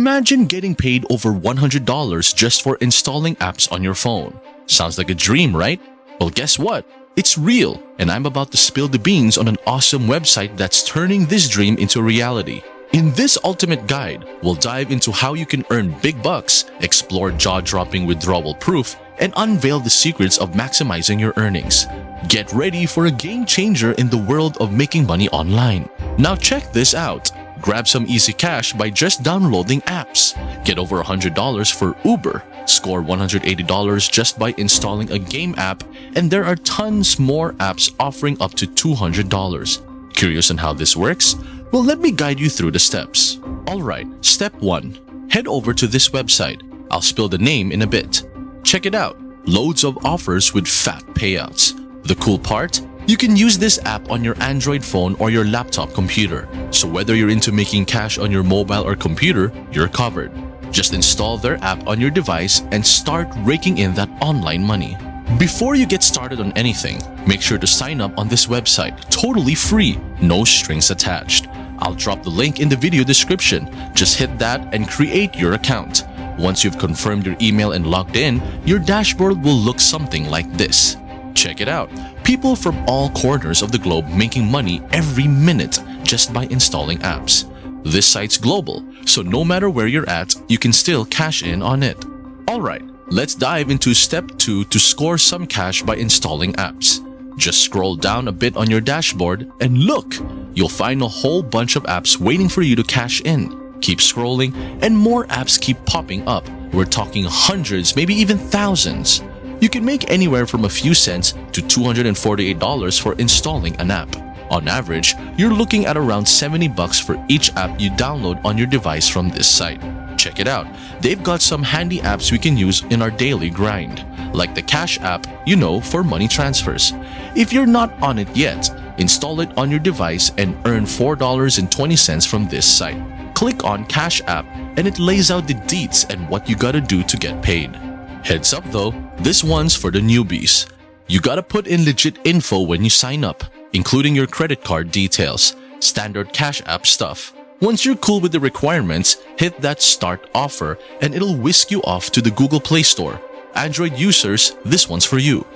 Imagine getting paid over $100 just for installing apps on your phone. Sounds like a dream, right? Well, guess what? It's real, and I'm about to spill the beans on an awesome website that's turning this dream into reality. In this ultimate guide, we'll dive into how you can earn big bucks, explore jaw-dropping withdrawal proof, and unveil the secrets of maximizing your earnings. Get ready for a game changer in the world of making money online. Now check this out. Grab some easy cash by just downloading apps. Get over $100 for Uber. Score $180 just by installing a game app, and there are tons more apps offering up to $200. Curious on how this works? Well, let me guide you through the steps. Alright, step 1. Head over to this website. I'll spill the name in a bit. Check it out. Loads of offers with fat payouts. The cool part? You can use this app on your Android phone or your laptop computer. So whether you're into making cash on your mobile or computer, you're covered. Just install their app on your device and start raking in that online money. Before you get started on anything, make sure to sign up on this website, totally free, no strings attached. I'll drop the link in the video description. Just hit that and create your account. Once you've confirmed your email and logged in, your dashboard will look something like this. Check it out. People from all corners of the globe making money every minute just by installing apps. This site's global, so no matter where you're at, you can still cash in on it. Alright, let's dive into step 2 to score some cash by installing apps. Just scroll down a bit on your dashboard and look! You'll find a whole bunch of apps waiting for you to cash in. Keep scrolling and more apps keep popping up. We're talking hundreds, maybe even thousands. You can make anywhere from a few cents to $248 for installing an app. On average, you're looking at around $70 for each app you download on your device from this site. Check it out. They've got some handy apps we can use in our daily grind, like the Cash app, for money transfers. If you're not on it yet, install it on your device and earn $4.20 from this site. Click on Cash app and it lays out the deets and what you gotta do to get paid. Heads up though, this one's for the newbies. You gotta put in legit info when you sign up, including your credit card details, standard Cash app stuff. Once you're cool with the requirements, hit that start offer and it'll whisk you off to the Google Play Store. Android users, this one's for you.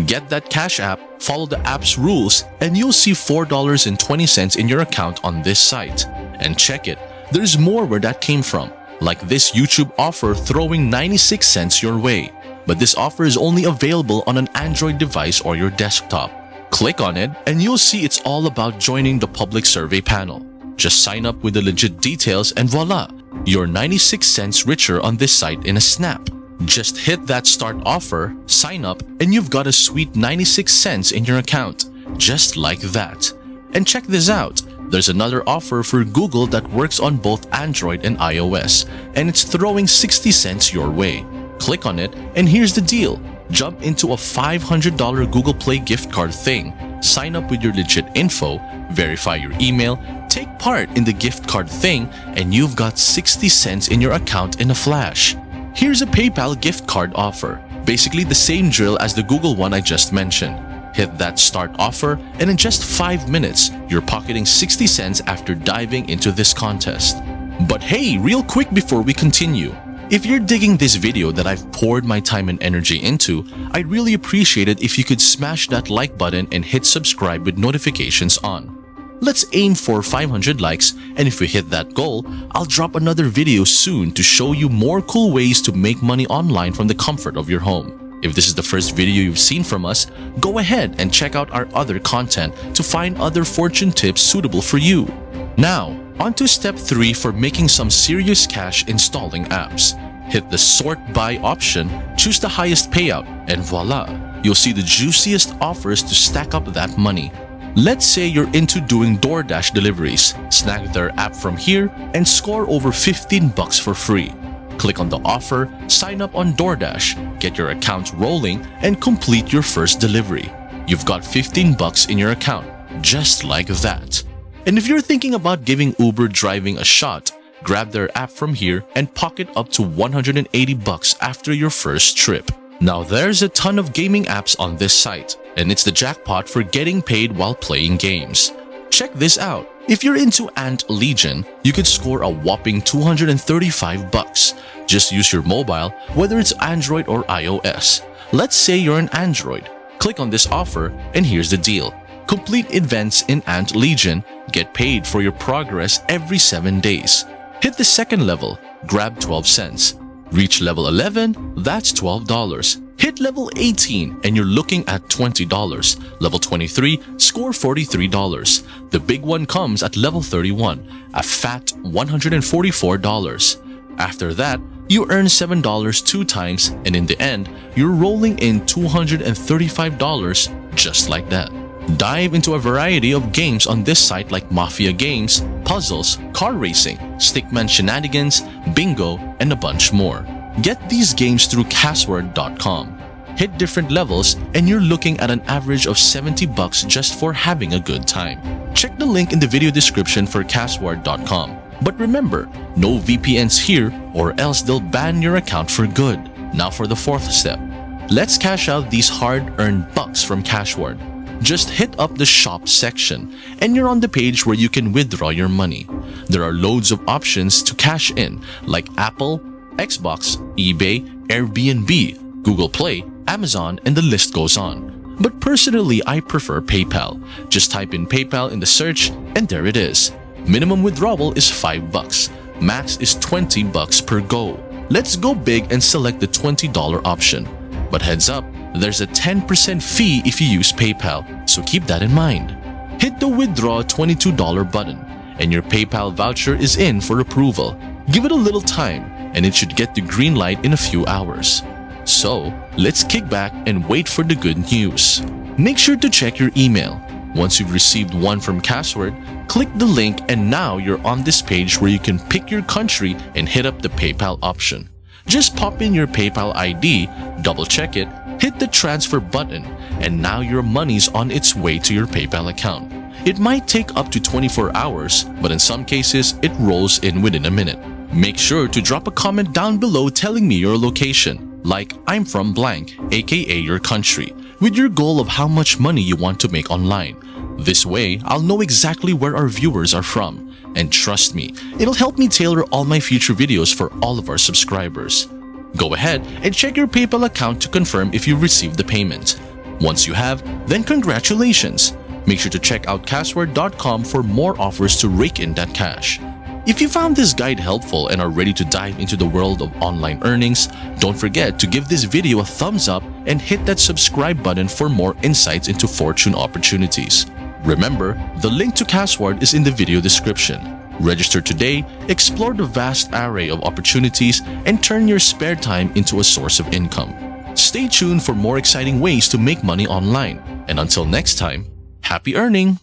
Get that Cash app, follow the app's rules, and you'll see $4.20 in your account on this site. And check it, there's more where that came from, like this YouTube offer throwing 96 cents your way. But this offer is only available on an Android device or your desktop. Click on it and you'll see it's all about joining the public survey panel. Just sign up with the legit details and voila! You're 96 cents richer on this site in a snap. Just hit that start offer, sign up, and you've got a sweet 96 cents in your account. Just like that. And check this out. There's another offer for Google that works on both Android and iOS, and it's throwing 60 cents your way. Click on it, and here's the deal. Jump into a $500 Google Play gift card thing, sign up with your legit info, verify your email, take part in the gift card thing, and you've got 60 cents in your account in a flash. Here's a PayPal gift card offer, basically the same drill as the Google one I just mentioned. Hit that start offer, and in just 5 minutes, you're pocketing 60 cents after diving into this contest. But hey, real quick before we continue, if you're digging this video that I've poured my time and energy into, I'd really appreciate it if you could smash that like button and hit subscribe with notifications on. Let's aim for 500 likes, and if we hit that goal, I'll drop another video soon to show you more cool ways to make money online from the comfort of your home. If this is the first video you've seen from us, go ahead and check out our other content to find other fortune tips suitable for you. Now, on to step 3 for making some serious cash installing apps. Hit the sort by option, choose the highest payout, and voila! You'll see the juiciest offers to stack up that money. Let's say you're into doing DoorDash deliveries. Snag their app from here and score over $15 for free. Click on the offer, sign up on DoorDash, get your account rolling, and complete your first delivery. You've got $15 in your account, just like that. And if you're thinking about giving Uber driving a shot, grab their app from here and pocket up to $180 after your first trip. Now there's a ton of gaming apps on this site, and it's the jackpot for getting paid while playing games. Check this out. If you're into Ant Legion, you could score a whopping $235. Just use your mobile, whether it's Android or iOS. Let's say you're an Android. Click on this offer, and here's the deal. Complete events in Ant Legion, get paid for your progress every 7 days. Hit the second level, grab 12 cents. Reach level 11, that's $12. Hit level 18 and you're looking at $20. Level 23, score $43. The big one comes at level 31, a fat $144. After that, you earn $7 2 times, and in the end, you're rolling in $235 just like that. Dive into a variety of games on this site like Mafia games, puzzles, car racing, stickman shenanigans, bingo, and a bunch more. Get these games through Cashword.com. Hit different levels and you're looking at an average of $70 just for having a good time. Check the link in the video description for Cashword.com. But remember, no VPNs here or else they'll ban your account for good. Now for the fourth step. Let's cash out these hard-earned bucks from Cashword. Just hit up the shop section and you're on the page where you can withdraw your money. There are loads of options to cash in like Apple, Xbox, eBay, Airbnb, Google Play, Amazon, and the list goes on. But personally, I prefer PayPal. Just type in PayPal in the search and there it is. Minimum withdrawal is $5. Max is $20 per go. Let's go big and select the $20 option. But heads up, there's a 10% fee if you use PayPal, so keep that in mind. Hit the withdraw $22 button and your PayPal voucher is in for approval. Give it a little time and it should get the green light in a few hours. So, let's kick back and wait for the good news. Make sure to check your email. Once you've received one from Cashword, click the link and now you're on this page where you can pick your country and hit up the PayPal option. Just pop in your PayPal ID, double check it, hit the transfer button, and now your money's on its way to your PayPal account. It might take up to 24 hours, but in some cases, it rolls in within a minute. Make sure to drop a comment down below telling me your location, like I'm from blank, aka your country, with your goal of how much money you want to make online. This way, I'll know exactly where our viewers are from. And trust me, it'll help me tailor all my future videos for all of our subscribers. Go ahead and check your PayPal account to confirm if you received the payment. Once you have, then congratulations! Make sure to check out Cashword.com for more offers to rake in that cash. If you found this guide helpful and are ready to dive into the world of online earnings, don't forget to give this video a thumbs up and hit that subscribe button for more insights into fortune opportunities. Remember, the link to Cashword is in the video description. Register today, explore the vast array of opportunities, and turn your spare time into a source of income. Stay tuned for more exciting ways to make money online. And until next time, happy earning!